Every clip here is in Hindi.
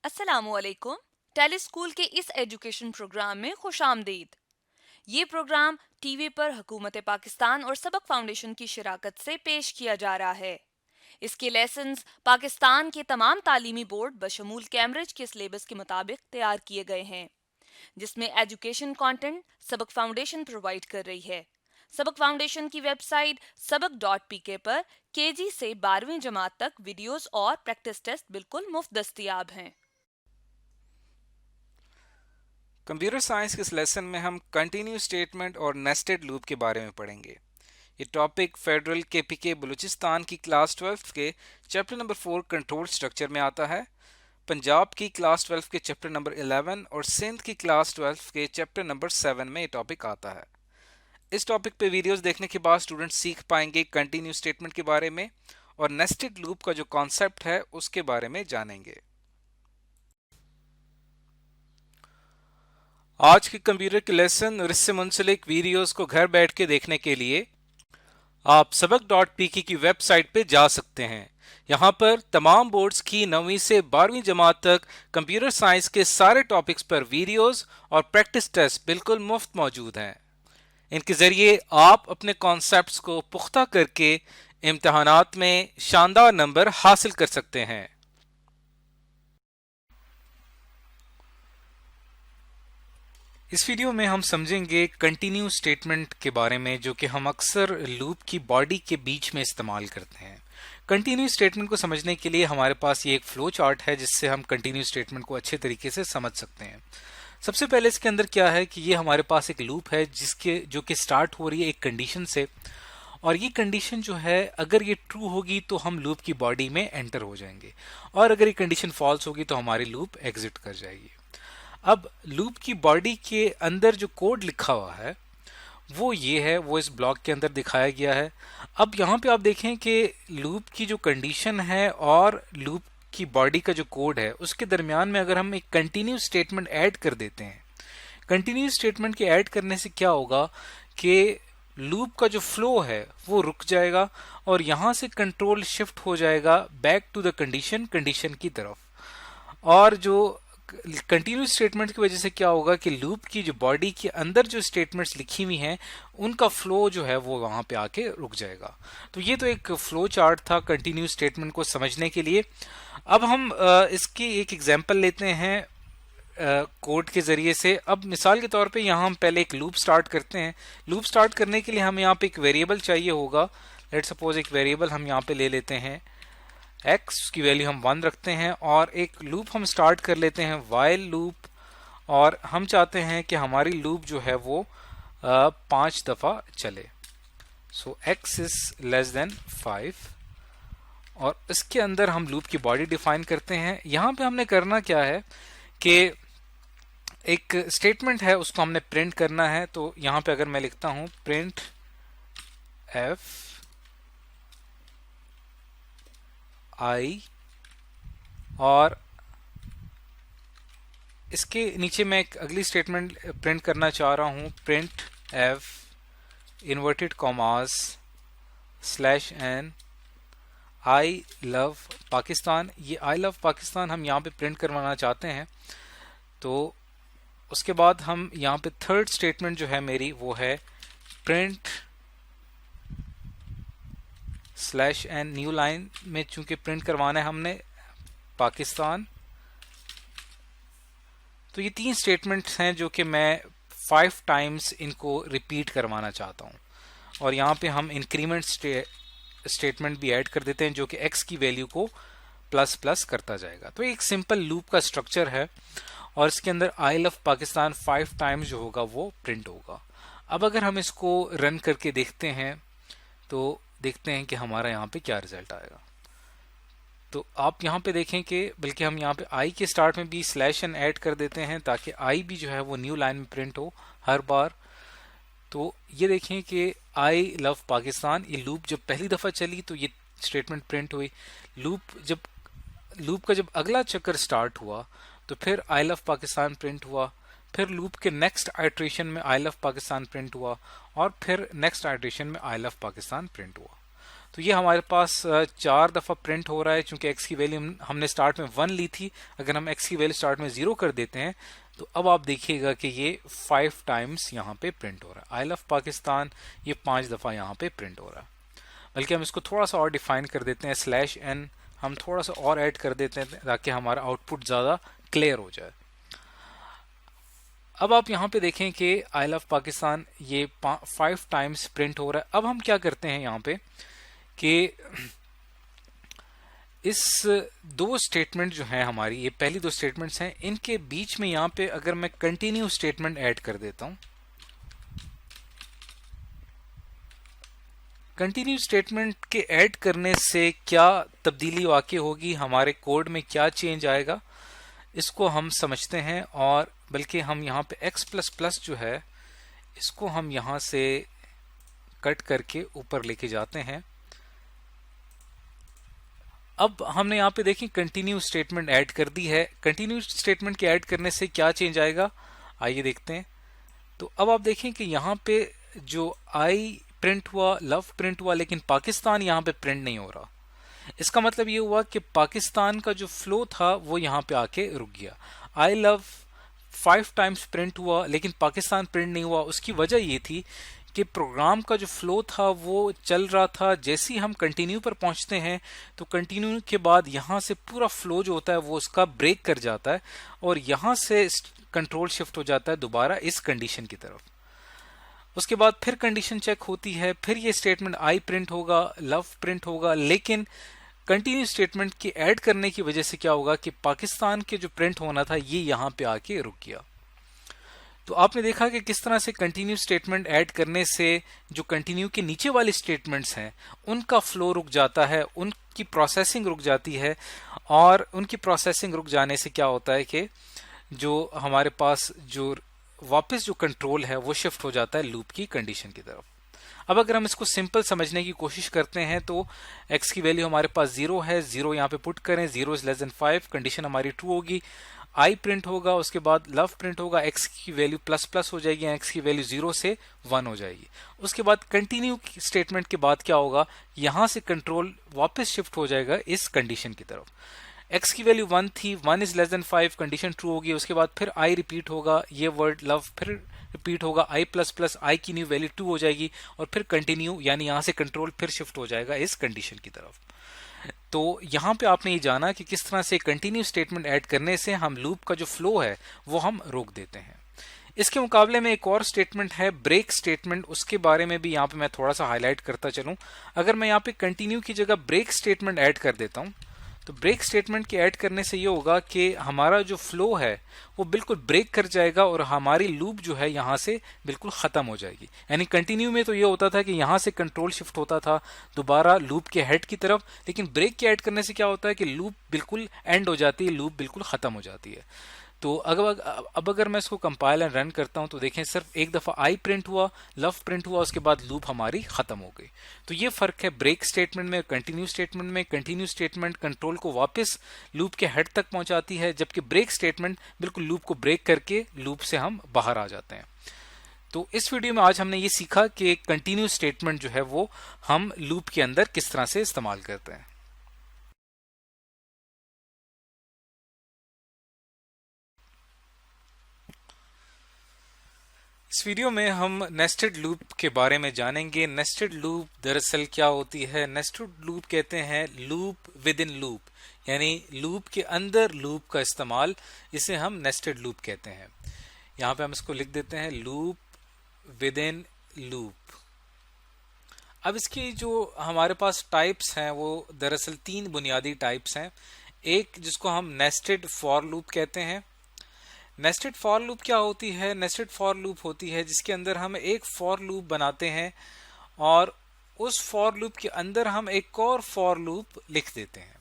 अस्सलामुअलैकुम। टेली स्कूल के इस एजुकेशन प्रोग्राम में खुशामदीद। ये प्रोग्राम टीवी पर हुकूमत पाकिस्तान और सबक फाउंडेशन की शिराकत से पेश किया जा रहा है। इसके लेसन्स पाकिस्तान के तमाम तालीमी बोर्ड बशमूल कैम्ब्रिज के सिलेबस के मुताबिक तैयार किए गए हैं, जिसमें एजुकेशन कंटेंट सबक फाउंडेशन प्रोवाइड कर रही है। सबक फाउंडेशन की वेबसाइट सबक.pk पर केजी से 12वीं जमात तक वीडियोस और प्रैक्टिस टेस्ट बिल्कुल मुफ्त दस्तयाब हैं। कंप्यूटर साइंस के इस लेसन में हम कंटिन्यू स्टेटमेंट और नेस्टेड लूप के बारे में पढ़ेंगे। ये टॉपिक फेडरल केपीके बलूचिस्तान की क्लास 12 के चैप्टर नंबर 4 कंट्रोल स्ट्रक्चर में आता है, पंजाब की क्लास 12 के चैप्टर नंबर 11 और सिंध की क्लास 12 के चैप्टर नंबर 7 में ये टॉपिक आता है। इस टॉपिक पे वीडियोस देखने के बाद स्टूडेंट्स सीख पाएंगे कंटिन्यू स्टेटमेंट के बारे में और नेस्टेड लूप का जो कॉन्सेप्ट है उसके बारे में जानेंगे। आज के कंप्यूटर के लेसन और इससे मुंसलिक वीडियोस को घर बैठ के देखने के लिए आप सबक.pk की वेबसाइट पे जा सकते हैं। यहाँ पर तमाम बोर्ड्स की 9वीं से 12वीं जमात तक कंप्यूटर साइंस के सारे टॉपिक्स पर वीडियोस और प्रैक्टिस टेस्ट बिल्कुल मुफ्त मौजूद हैं। इनके जरिए आप अपने कॉन्सेप्ट्स को पुख्ता करके इम्तहानात में शानदार नंबर हासिल कर सकते हैं। इस वीडियो में हम समझेंगे कंटिन्यू स्टेटमेंट के बारे में, जो कि हम अक्सर लूप की बॉडी के बीच में इस्तेमाल करते हैं। कंटिन्यू स्टेटमेंट को समझने के लिए हमारे पास ये एक फ्लो चार्ट है जिससे हम कंटिन्यू स्टेटमेंट को अच्छे तरीके से समझ सकते हैं। सबसे पहले इसके अंदर क्या है कि ये हमारे पास एक लूप है जो कि स्टार्ट हो रही है एक कंडीशन से, और ये कंडीशन जो है अगर ये ट्रू होगी तो हम लूप की बॉडी में एंटर हो जाएंगे, और अगर ये कंडीशन फॉल्स होगी तो हमारी लूप एग्जिट कर जाएगी। अब लूप की बॉडी के अंदर जो कोड लिखा हुआ है वो ये है, वो इस ब्लॉक के अंदर दिखाया गया है। अब यहाँ पे आप देखें कि लूप की जो कंडीशन है और लूप की बॉडी का जो कोड है उसके दरमियान में अगर हम एक कंटिन्यू स्टेटमेंट ऐड कर देते हैं, कंटिन्यू स्टेटमेंट के ऐड करने से क्या होगा कि लूप का जो फ्लो है वो रुक जाएगा और यहाँ से कंट्रोल शिफ्ट हो जाएगा बैक टू द कंडीशन की तरफ। और जो कंटिन्यू स्टेटमेंट की वजह से क्या होगा कि लूप की जो बॉडी के अंदर जो स्टेटमेंट्स लिखी हुई हैं उनका फ्लो जो है वो वहां पे आके रुक जाएगा। तो ये तो एक फ्लो चार्ट था कंटिन्यू स्टेटमेंट को समझने के लिए। अब हम इसकी एक एग्जांपल लेते हैं कोड के जरिए से। अब मिसाल के तौर पे यहाँ हम पहले एक लूप स्टार्ट करते हैं। लूप स्टार्ट करने के लिए हमें यहाँ पे एक वेरिएबल चाहिए होगा। लेट सपोज एक वेरिएबल हम यहाँ पे ले लेते हैं x की वैल्यू हम 1 रखते हैं, और एक लूप हम स्टार्ट कर लेते हैं while लूप, और हम चाहते हैं कि हमारी लूप जो है वो 5 दफा चले। सो x इज लेस देन 5, और इसके अंदर हम लूप की बॉडी डिफाइन करते हैं। यहां पे हमने करना क्या है कि एक स्टेटमेंट है उसको हमने प्रिंट करना है। तो यहां पे अगर मैं लिखता हूं प्रिंट f i, और इसके नीचे मैं एक अगली स्टेटमेंट प्रिंट करना चाह रहा हूं, print f inverted commas slash n I love Pakistan. ये आई लव पाकिस्तान हम यहाँ पे प्रिंट करवाना चाहते हैं। तो उसके बाद हम यहाँ पे थर्ड स्टेटमेंट जो है मेरी वो है print slash n, new line में चूंकि प्रिंट करवाना है हमने पाकिस्तान। तो ये 3 स्टेटमेंट्स हैं जो कि मैं 5 टाइम्स इनको रिपीट करवाना चाहता हूँ, और यहाँ पे हम इंक्रीमेंट स्टेटमेंट भी ऐड कर देते हैं जो कि x की वैल्यू को प्लस प्लस करता जाएगा। तो एक सिंपल लूप का स्ट्रक्चर है, और इसके अंदर आई लव पाकिस्तान 5 टाइम्स जो होगा वो प्रिंट होगा। अब अगर हम इसको रन करके देखते हैं तो देखते हैं कि हमारा यहाँ पे क्या रिजल्ट आएगा। तो आप यहाँ पे देखें कि बल्कि हम यहाँ पे आई के स्टार्ट में भी स्लैश एन ऐड कर देते हैं ताकि आई भी जो है वो न्यू लाइन में प्रिंट हो हर बार। तो ये देखें कि आई लव पाकिस्तान, ये लूप जब पहली दफ़ा चली तो ये स्टेटमेंट प्रिंट हुई। लूप का जब अगला चक्कर स्टार्ट हुआ तो फिर आई लव पाकिस्तान प्रिंट हुआ, फिर लूप के नेक्स्ट आइट्रेशन में आई लव पाकिस्तान प्रिंट हुआ, और फिर नेक्स्ट आइट्रेशन में आई लव पाकिस्तान प्रिंट हुआ। तो ये हमारे पास 4 दफ़ा प्रिंट हो रहा है, चूंकि x की वैल्यू हमने स्टार्ट में 1 ली थी। अगर हम x की वैल्यू स्टार्ट में 0 कर देते हैं तो अब आप देखिएगा कि ये 5 टाइम्स यहाँ पे प्रिंट हो रहा है। आई लव पाकिस्तान ये 5 दफ़ा यहाँ पे प्रिंट हो रहा है। बल्कि हम इसको थोड़ा सा और डिफाइन कर देते हैं, /n हम थोड़ा सा और ऐड कर देते हैं ताकि हमारा आउटपुट ज़्यादा क्लियर हो जाए। अब आप यहाँ पे देखें कि आई लव पाकिस्तान ये 5 टाइम्स प्रिंट हो रहा है। अब हम क्या करते हैं यहाँ पे कि इस 2 स्टेटमेंट जो हैं हमारी, ये पहली 2 स्टेटमेंट्स हैं, इनके बीच में यहाँ पे अगर मैं कंटिन्यू स्टेटमेंट ऐड कर देता हूँ, कंटिन्यू स्टेटमेंट के ऐड करने से क्या तब्दीली वाकई होगी, हमारे कोड में क्या चेंज आएगा, इसको हम समझते हैं। और बल्कि हम यहाँ पे x++ जो है इसको हम यहाँ से कट करके ऊपर लेके जाते हैं। अब हमने यहाँ पे देखें कंटिन्यू स्टेटमेंट ऐड कर दी है। कंटिन्यू स्टेटमेंट के ऐड करने से क्या चेंज आएगा, आइए देखते हैं। तो अब आप देखें कि यहाँ पे जो आई प्रिंट हुआ, लव प्रिंट हुआ, लेकिन पाकिस्तान यहाँ पे प्रिंट नहीं हो रहा। इसका मतलब ये हुआ कि पाकिस्तान का जो फ्लो था वो यहाँ पे आके रुक गया। आई लव 5 टाइम्स प्रिंट हुआ लेकिन पाकिस्तान प्रिंट नहीं हुआ। उसकी वजह ये थी कि प्रोग्राम का जो फ्लो था वो चल रहा था। जैसे ही हम कंटिन्यू पर पहुंचते हैं तो कंटिन्यू के बाद यहाँ से पूरा फ्लो जो होता है वो उसका ब्रेक कर जाता है और यहाँ से कंट्रोल शिफ्ट हो जाता है दोबारा इस कंडीशन की तरफ। उसके बाद फिर कंडीशन चेक होती है, फिर ये स्टेटमेंट आई प्रिंट होगा, लव प्रिंट होगा, लेकिन कंटिन्यू स्टेटमेंट के ऐड करने की वजह से क्या होगा कि पाकिस्तान के जो प्रिंट होना था ये यहाँ पे आके रुक गया। तो आपने देखा कि किस तरह से कंटिन्यू स्टेटमेंट ऐड करने से जो कंटिन्यू के नीचे वाले स्टेटमेंट्स हैं उनका फ्लो रुक जाता है, उनकी प्रोसेसिंग रुक जाती है। और उनकी प्रोसेसिंग रुक जाने से क्या होता है कि जो हमारे पास जो वापस जो कंट्रोल है वो शिफ्ट हो जाता है लूप की कंडीशन की तरफ। अब अगर हम इसको सिंपल समझने की कोशिश करते हैं तो x की वैल्यू हमारे पास 0 है, 0 यहाँ पे पुट करें, 0 इज लेस देन 5, कंडीशन हमारी ट्रू होगी, i प्रिंट होगा, उसके बाद लव प्रिंट होगा, x की वैल्यू ++ हो जाएगी, x की वैल्यू 0 से 1 हो जाएगी। उसके बाद कंटिन्यू स्टेटमेंट के बाद क्या होगा, यहाँ से कंट्रोल वापस शिफ्ट हो जाएगा इस कंडीशन की तरफ। x की वैल्यू 1 थी, 1 is less than 5, condition true होगी। उसके बाद फिर i रिपीट होगा, ये वर्ड लव फिर रिपीट होगा, i++ i की न्यू वैल्यू 2 हो जाएगी और फिर कंटिन्यू यानी यहाँ से कंट्रोल फिर शिफ्ट हो जाएगा इस कंडीशन की तरफ। तो यहाँ पे आपने ये जाना कि किस तरह से कंटिन्यू स्टेटमेंट ऐड करने से हम लूप का जो फ्लो है वो हम रोक देते हैं। इसके मुकाबले में एक और स्टेटमेंट है ब्रेक स्टेटमेंट, उसके बारे में भी यहाँ पे मैं थोड़ा सा हाईलाइट करता चलूँ। अगर मैं यहाँ पे कंटिन्यू की जगह ब्रेक स्टेटमेंट ऐड कर देता हूँ तो ब्रेक स्टेटमेंट के ऐड करने से ये होगा कि हमारा जो फ्लो है वो बिल्कुल ब्रेक कर जाएगा और हमारी लूप जो है यहाँ से बिल्कुल ख़त्म हो जाएगी। यानी कंटिन्यू में तो ये होता था कि यहाँ से कंट्रोल शिफ्ट होता था दोबारा लूप के हेड की तरफ, लेकिन ब्रेक के ऐड करने से क्या होता है कि लूप बिल्कुल एंड हो जाती है, लूप बिल्कुल ख़त्म हो जाती है। तो अब अगर मैं इसको कंपाइल एंड रन करता हूं तो देखें सिर्फ एक दफ़ा आई प्रिंट हुआ, लव प्रिंट हुआ, उसके बाद लूप हमारी ख़त्म हो गई। तो ये फ़र्क है ब्रेक स्टेटमेंट में कंटिन्यू स्टेटमेंट में। कंटिन्यू स्टेटमेंट कंट्रोल को वापस लूप के हेड तक पहुंचाती है, जबकि ब्रेक स्टेटमेंट बिल्कुल लूप को ब्रेक करके लूप से हम बाहर आ जाते हैं। तो इस वीडियो में आज हमने ये सीखा कि कंटिन्यू स्टेटमेंट जो है वो हम लूप के अंदर किस तरह से इस्तेमाल करते हैं। इस वीडियो में हम नेस्टेड लूप के बारे में जानेंगे। नेस्टेड लूप दरअसल क्या होती है, नेस्टेड लूप कहते हैं लूप विद इन लूप, यानी लूप के अंदर लूप का इस्तेमाल, इसे हम नेस्टेड लूप कहते हैं। यहाँ पे हम इसको लिख देते हैं लूप विद इन लूप। अब इसकी जो हमारे पास टाइप्स हैं वो दरअसल 3 बुनियादी टाइप्स हैं। एक जिसको हम नेस्टेड फॉर लूप कहते हैं। नेस्टेड फॉर लूप क्या होती है, नेस्टेड फॉर लूप होती है जिसके अंदर हम एक फॉर लूप बनाते हैं और उस फॉर लूप के अंदर हम एक और फॉर लूप लिख देते हैं।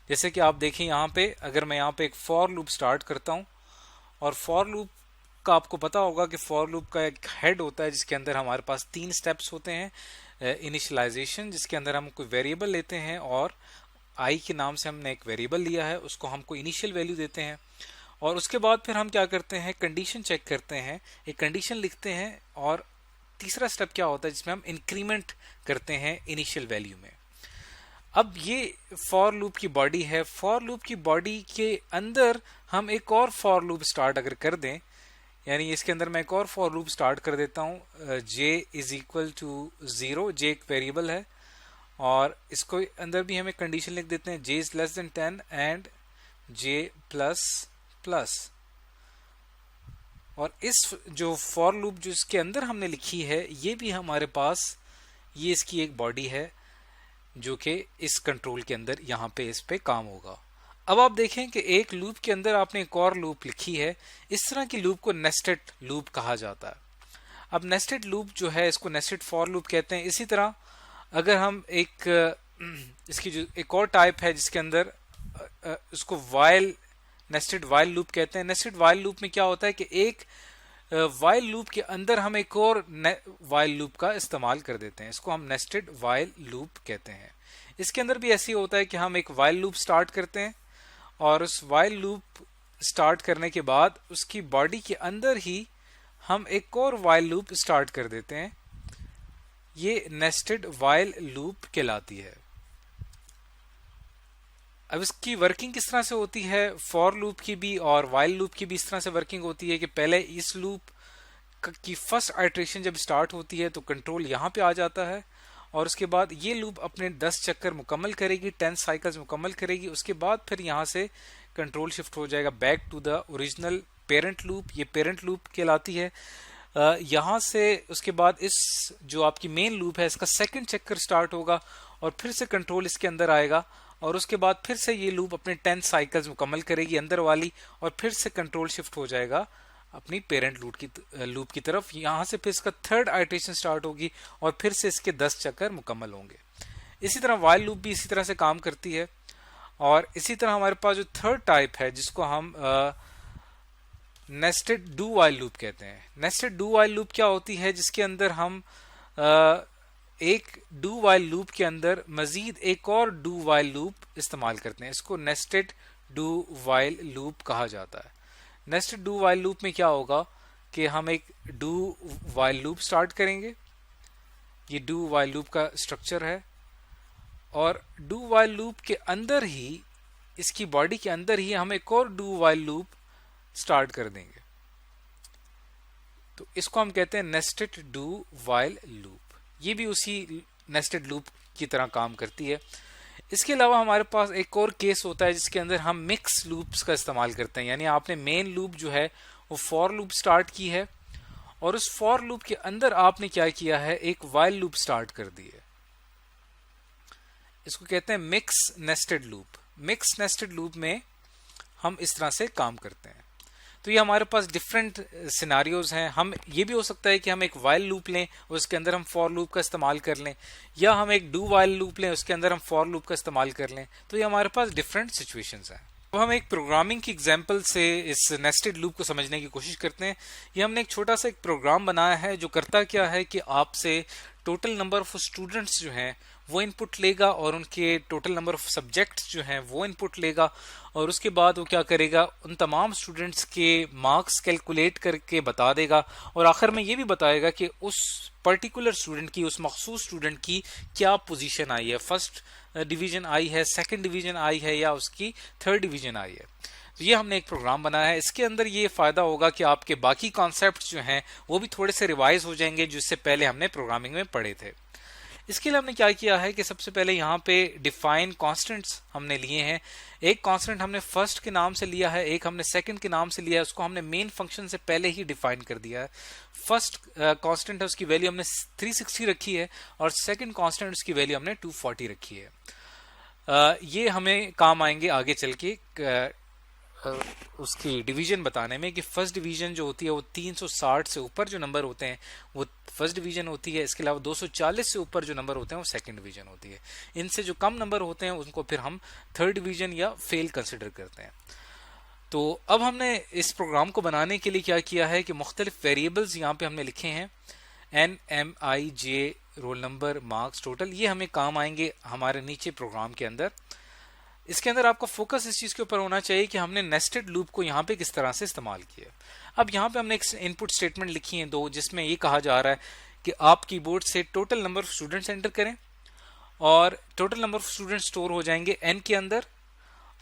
जैसे कि आप देखें यहाँ पे, अगर मैं यहाँ पे एक फॉर लूप स्टार्ट करता हूँ और फॉर लूप का आपको पता होगा कि फॉर लूप का एक हेड होता है जिसके अंदर हमारे पास 3 स्टेप्स होते हैं। इनिशियलाइजेशन, जिसके अंदर हम कोई वेरिएबल लेते हैं और आई के नाम से हमने एक वेरिएबल लिया है, उसको हमको इनिशियल वैल्यू देते हैं और उसके बाद फिर हम क्या करते हैं, कंडीशन चेक करते हैं, एक कंडीशन लिखते हैं और तीसरा स्टेप क्या होता है जिसमें हम इंक्रीमेंट करते हैं इनिशियल वैल्यू में। अब ये फॉर लूप की बॉडी है। फॉर लूप की बॉडी के अंदर हम एक और फॉर लूप स्टार्ट अगर कर दें, यानी इसके अंदर मैं एक और फॉर लूप स्टार्ट कर देता हूं, j is equal to 0, j एक वेरिएबल है, और इसको अंदर भी हम एक कंडीशन लिख देते हैं, j is less than 10 and j plus plus. और इस जो फॉर लूप जो इसके अंदर हमने लिखी है, ये भी हमारे पास ये इसकी एक बॉडी है जो कि इस कंट्रोल के अंदर यहाँ पे इस पे काम होगा। अब आप देखें कि एक लूप के अंदर आपने एक और लूप लिखी है। इस तरह की लूप को नेस्टेड लूप कहा जाता है। अब नेस्टेड लूप जो है इसको नेस्टेड फॉर लूप कहते हैं। इसी तरह अगर हम एक इसकी जो एक और टाइप है जिसके अंदर उसको वाइल नेस्टेड वाइल लूप कहते हैं। नेस्टेड वाइल लूप में क्या होता है कि एक वाइल लूप के अंदर हम एक और वाइल लूप का इस्तेमाल कर देते हैं, इसको हम नेस्टेड वाइल लूप कहते हैं। इसके अंदर भी ऐसे ही होता है कि हम एक वाइल लूप स्टार्ट करते हैं और उस वाइल लूप स्टार्ट करने के बाद उसकी बॉडी के अंदर ही हम एक और वाइल लूप स्टार्ट कर देते हैं। ये नेस्टेड वाइल लूप कहलाती है। अब इसकी वर्किंग किस तरह से होती है, फॉर लूप की भी और वाइल लूप की भी इस तरह से वर्किंग होती है कि पहले इस लूप की फर्स्ट आइट्रेशन जब स्टार्ट होती है तो कंट्रोल यहाँ पे आ जाता है, और उसके बाद ये लूप अपने 10 चक्कर मुकम्मल करेगी, 10 साइकिल्स मुकम्मल करेगी। उसके बाद फिर यहाँ से कंट्रोल शिफ्ट हो जाएगा back to the original parent loop. ये पेरेंट लूप कहलाती है। यहाँ से उसके बाद इस जो आपकी मेन लूप है इसका सेकंड चक्कर स्टार्ट होगा और फिर से कंट्रोल इसके अंदर आएगा, और उसके बाद फिर से ये लूप अपने 10 साइकिल्स मुकम्मल करेगी अंदर वाली, और फिर से कंट्रोल शिफ्ट हो जाएगा अपनी पेरेंट लूप की तरफ। यहाँ से फिर इसका थर्ड आइट्रेशन स्टार्ट होगी और फिर से इसके 10 चक्कर मुकम्मल होंगे। इसी तरह वाइल लूप भी इसी तरह से काम करती है। और इसी तरह हमारे पास जो थर्ड टाइप है जिसको हम नेस्टेड डू वाइल लूप कहते हैं। नेस्टेड डू वाइल लूप क्या होती है, जिसके अंदर हम एक डू वाइल लूप के अंदर मजीद एक और डू वाइल लूप इस्तेमाल करते हैं। इसको नेस्टेड डू वाइल लूप कहा जाता है। नेस्टेड डू वाइल लूप में क्या होगा कि हम एक डू वाइल लूप स्टार्ट करेंगे। ये डू वाइल लूप का स्ट्रक्चर है, और डू वाइल लूप के अंदर ही इसकी बॉडी के अंदर ही हम एक और डू वाइल लूप स्टार्ट कर देंगे। तो इसको हम कहते हैं नेस्टेड डू वाइल लूप। ये भी उसी नेस्टेड लूप की तरह काम करती है। इसके अलावा हमारे पास एक और केस होता है जिसके अंदर हम मिक्स लूप्स का इस्तेमाल करते हैं। यानी आपने मेन लूप जो है वो फॉर लूप स्टार्ट की है, और उस फॉर लूप के अंदर आपने क्या किया है, एक वाइल लूप स्टार्ट कर दी है। इसको कहते हैं mix nested loop. Mix nested loop में हम इस तरह से काम करते हैं। तो ये हमारे पास डिफरेंट सिनारियोज हैं। हम ये भी हो सकता है कि हम एक वाइल लूप लें और उसके अंदर हम फॉर लूप का इस्तेमाल कर लें, या हम एक डू वाइल लूप लें उसके अंदर हम फॉर लूप का इस्तेमाल कर लें। तो ये हमारे पास डिफरेंट सिचुएशंस हैं। अब हम एक प्रोग्रामिंग की एग्जांपल से इस नेस्टेड लूप को समझने की कोशिश करते हैं। ये हमने एक छोटा सा एक प्रोग्राम बनाया है जो करता क्या है कि आपसे टोटल नंबर ऑफ स्टूडेंट्स जो हैं वो इनपुट लेगा, और उनके टोटल नंबर ऑफ सब्जेक्ट्स जो हैं वो इनपुट लेगा, और उसके बाद वो क्या करेगा, उन तमाम स्टूडेंट्स के मार्क्स कैलकुलेट करके बता देगा, और आखिर में ये भी बताएगा कि उस पर्टिकुलर स्टूडेंट की, उस मखसूस स्टूडेंट की क्या पोजीशन आई है, फर्स्ट डिवीजन आई है, सेकंड डिवीजन आई है, या उसकी थर्ड डिवीजन आई है। तो ये हमने एक प्रोग्राम बनाया है। इसके अंदर ये फायदा होगा कि आपके बाकी कॉन्सेप्ट जो हैं वो भी थोड़े से रिवाइज हो जाएंगे जो इससे पहले हमने प्रोग्रामिंग में पढ़े थे। इसके लिए हमने क्या किया है कि सबसे पहले यहाँ पे डिफाइन कॉन्स्टेंट्स हमने लिए हैं। एक कॉन्स्टेंट हमने फर्स्ट के नाम से लिया है, एक हमने सेकंड के नाम से लिया है। उसको हमने मेन फंक्शन से पहले ही डिफाइन कर दिया है। फर्स्ट कॉन्स्टेंट है उसकी वैल्यू हमने 360 रखी है, और सेकंड कॉन्स्टेंट उसकी वैल्यू हमने 240 रखी है। ये हमें काम आएंगे आगे चल के उसकी डिवीजन बताने में, कि फर्स्ट डिवीजन जो होती है वो 360 से ऊपर जो नंबर होते हैं वो फर्स्ट डिवीजन होती है। इसके अलावा 240 से ऊपर जो नंबर होते हैं वो सेकंड डिवीजन होती है। इनसे जो कम नंबर होते हैं उनको फिर हम थर्ड डिवीजन या फेल कंसिडर करते हैं। तो अब हमने इस प्रोग्राम को बनाने के लिए क्या किया है कि मुख्तलिफ वेरिएबल्स यहाँ पे हमने लिखे हैं, एन, एम, आई, जे, रोल नंबर, मार्क्स, टोटल। ये हमें काम आएंगे हमारे नीचे प्रोग्राम के अंदर। इसके अंदर आपका फोकस इस चीज के ऊपर होना चाहिए कि हमने नेस्टेड लूप को यहाँ पे किस तरह से इस्तेमाल किया। अब यहाँ पे हमने एक इनपुट स्टेटमेंट लिखी है दो, जिसमें ये कहा जा रहा है कि आप कीबोर्ड से total number of students enter करें, और total number of student store हो जाएंगे n के अंदर,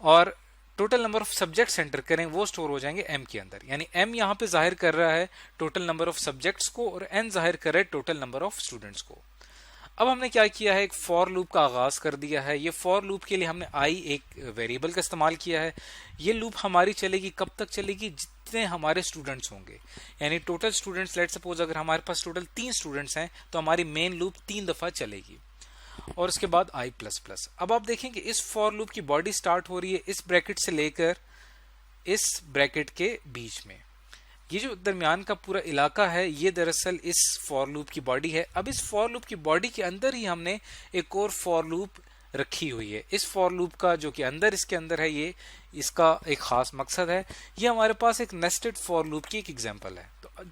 और total number of subjects enter करें वो स्टोर हो जाएंगे m के अंदर। यानी m यहाँ पे जाहिर कर रहा है टोटल नंबर ऑफ सब्जेक्ट्स को और n जाहिर कर रहा है टोटल नंबर ऑफ स्टूडेंट्स को। अब हमने क्या किया है, एक फॉर लूप का आगाज कर दिया है। ये फॉर लूप के लिए हमने i एक वेरिएबल का इस्तेमाल किया है। ये लूप हमारी चलेगी कब तक चलेगी, जितने हमारे स्टूडेंट्स होंगे। यानी टोटल स्टूडेंट्स, लेट सपोज अगर हमारे पास टोटल 3 स्टूडेंट्स हैं तो हमारी मेन लूप 3 दफा चलेगी, और उसके बाद i प्लस प्लस। अब आप देखें कि इस फॉर लूप की बॉडी स्टार्ट हो रही है इस ब्रैकेट से लेकर इस ब्रैकेट के बीच में। ये जो दरमियान का पूरा इलाका है ये दरअसल इस फॉर लूप की बॉडी है। अब इस फॉर लूप की बॉडी के अंदर ही हमने एक और फॉर लूप रखी हुई है। इस फॉर लूप का जो कि अंदर इसके अंदर है, ये इसका एक खास मकसद है। ये हमारे पास एक नेस्टेड फॉर लूप की एक एग्जांपल है।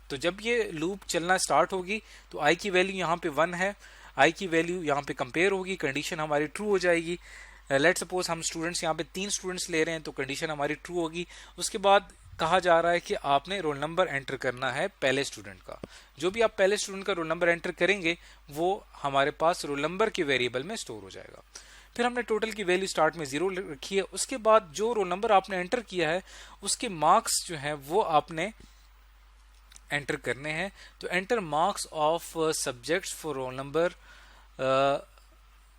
तो जब ये लूप चलना स्टार्ट होगी तो i की वैल्यू यहाँ पे 1 है, i की वैल्यू यहाँ पे कंपेयर होगी, कंडीशन हमारी ट्रू हो जाएगी। लेट सपोज हम स्टूडेंट्स यहाँ पे 3 स्टूडेंट्स ले रहे हैं तो कंडीशन हमारी ट्रू होगी। उसके बाद कहा जा रहा है कि आपने रोल नंबर एंटर करना है पहले स्टूडेंट का। जो भी आप पहले स्टूडेंट का रोल नंबर एंटर करेंगे वो हमारे पास रोल नंबर के वेरिएबल में स्टोर हो जाएगा। फिर हमने टोटल की वैल्यू स्टार्ट में 0 रखी है। उसके बाद जो रोल नंबर आपने एंटर किया है उसके मार्क्स जो है वो आपने एंटर करने हैं। तो enter marks of subjects for roll number,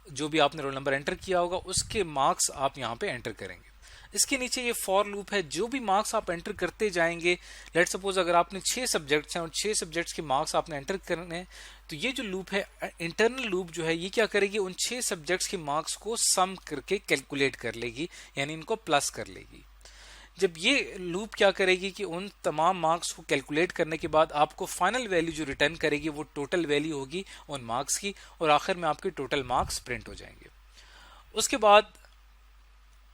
जो भी आपने रोल नंबर एंटर किया होगा उसके मार्क्स आप यहाँ पे एंटर करेंगे। इसके नीचे ये फॉर लूप है, जो भी मार्क्स आप एंटर करते जाएंगे। लेट सपोज अगर आपने 6 सब्जेक्ट्स हैं और 6 सब्जेक्ट्स के मार्क्स आपने एंटर करने हैं, तो ये जो लूप है इंटरनल लूप जो है ये क्या करेगी, उन 6 सब्जेक्ट्स के मार्क्स को सम करके कैलकुलेट कर लेगी, यानी इनको प्लस कर लेगी। जब ये लूप क्या करेगी कि उन तमाम मार्क्स को कैलकुलेट करने के बाद आपको फाइनल वैल्यू जो रिटर्न करेगी वो टोटल वैल्यू होगी उन मार्क्स की, और आखिर में आपके टोटल मार्क्स प्रिंट हो जाएंगे। उसके बाद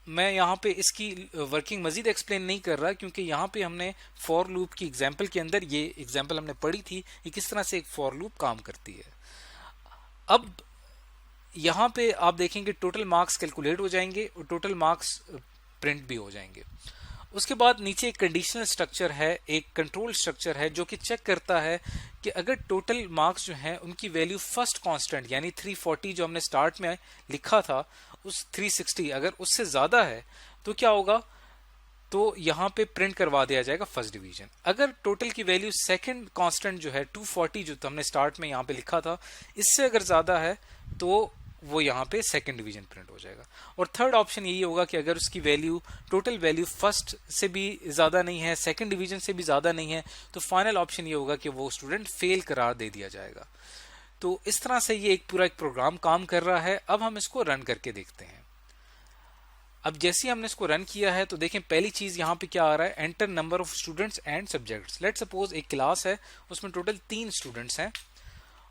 मैं यहाँ पे इसकी वर्किंग मजीद एक्सप्लेन नहीं कर रहा, क्योंकि यहाँ पे हमने फॉर लूप की एग्जांपल के अंदर ये एग्जांपल हमने पढ़ी थी कि किस तरह से एक फॉर लूप काम करती है। अब यहाँ पे आप देखेंगे टोटल मार्क्स कैलकुलेट हो जाएंगे और टोटल मार्क्स प्रिंट भी हो जाएंगे। उसके बाद नीचे एक कंडीशनल स्ट्रक्चर है, एक कंट्रोल स्ट्रक्चर है जो कि चेक करता है कि अगर टोटल मार्क्स जो हैं उनकी वैल्यू फर्स्ट कांस्टेंट यानी 340 जो हमने स्टार्ट में लिखा था उस 360 अगर उससे ज्यादा है तो क्या होगा, तो यहाँ पे प्रिंट करवा दिया जाएगा फर्स्ट डिवीजन। अगर टोटल की वैल्यू सेकंड कांस्टेंट जो है 240 जो हमने स्टार्ट में यहाँ पे लिखा था इससे अगर ज्यादा है तो वो यहाँ पे सेकंड डिवीजन प्रिंट हो जाएगा। और थर्ड ऑप्शन यही होगा कि अगर उसकी वैल्यू टोटल वैल्यू फर्स्ट से भी ज्यादा नहीं है, सेकंड डिवीजन से भी ज्यादा नहीं है, तो फाइनल ऑप्शन ये होगा कि वो स्टूडेंट फेल करार दे दिया जाएगा। तो इस तरह से ये एक पूरा एक प्रोग्राम काम कर रहा है। अब हम इसको रन करके देखते हैं। अब जैसे ही हमने इसको रन किया है तो देखें पहली चीज यहाँ पे क्या आ रहा है, enter number of students and subjects. Let suppose एक क्लास है उसमें टोटल 3 स्टूडेंट्स हैं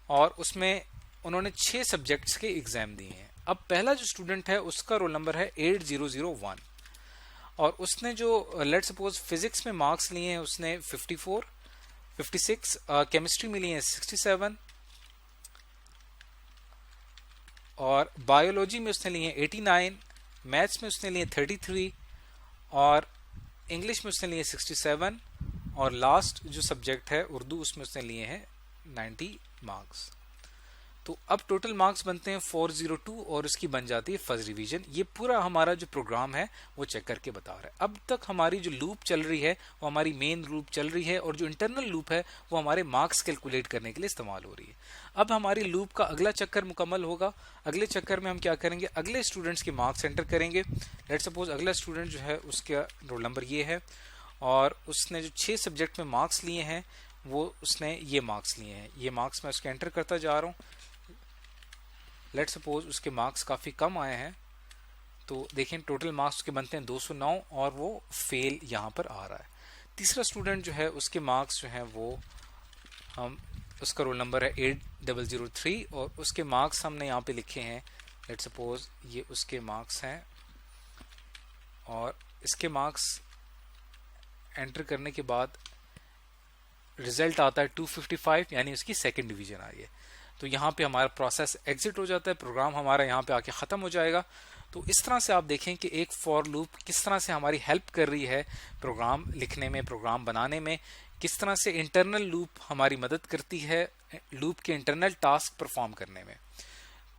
और उसमें उन्होंने 6 सब्जेक्ट्स के एग्जाम दिए हैं। अब पहला जो स्टूडेंट है उसका रोल नंबर है 8001 और उसने जो लेट सपोज फिजिक्स में मार्क्स लिए हैं उसने 54, 56, केमिस्ट्री में लिए हैं 67 और बायोलॉजी में उसने लिए 89, मैथ्स में उसने लिए 33 और इंग्लिश में उसने लिए 67 और लास्ट जो सब्जेक्ट है उर्दू उसमें उसने लिए हैं 90 मार्क्स। तो अब टोटल मार्क्स बनते हैं 402 और उसकी बन जाती है फर्स्ट डिवीजन। ये पूरा हमारा जो प्रोग्राम है वो चेक करके बता रहा है। अब तक हमारी जो लूप चल रही है वो हमारी मेन लूप चल रही है और जो इंटरनल लूप है वो हमारे मार्क्स कैलकुलेट करने के लिए इस्तेमाल हो रही है। अब हमारी लूप का अगला चक्कर मुकम्मल होगा। अगले चक्कर में हम क्या करेंगे, अगले स्टूडेंट्स के मार्क्स एंटर करेंगे। लेट सपोज अगला स्टूडेंट जो है उसका रोल नंबर ये है और उसने जो 6 सब्जेक्ट में मार्क्स लिए हैं वो उसने ये मार्क्स लिए हैं। ये मार्क्स मैं उसके एंटर करता जा रहा हूँ। लेट सपोज उसके मार्क्स काफ़ी कम आए हैं तो देखें टोटल मार्क्स के बनते हैं 209 और वो फेल यहाँ पर आ रहा है। तीसरा स्टूडेंट जो है उसके मार्क्स जो हैं वो हम उसका रोल नंबर है 8003 और उसके मार्क्स हमने यहाँ पे लिखे हैं। लेट सपोज ये उसके मार्क्स हैं और इसके मार्क्स एंटर करने के बाद रिजल्ट आता है 255 यानी उसकी सेकंड डिवीजन आई है। तो यहाँ पे हमारा प्रोसेस एग्जिट हो जाता है, प्रोग्राम हमारा यहाँ पे आके ख़त्म हो जाएगा। तो इस तरह से आप देखें कि एक फॉर लूप किस तरह से हमारी हेल्प कर रही है प्रोग्राम लिखने में, प्रोग्राम बनाने में, किस तरह से इंटरनल लूप हमारी मदद करती है लूप के इंटरनल टास्क परफॉर्म करने में।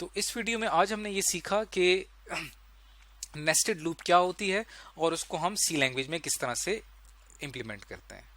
तो इस वीडियो में आज हमने ये सीखा कि नेस्टेड लूप क्या होती है और उसको हम सी लैंग्वेज में किस तरह से इम्प्लीमेंट करते हैं।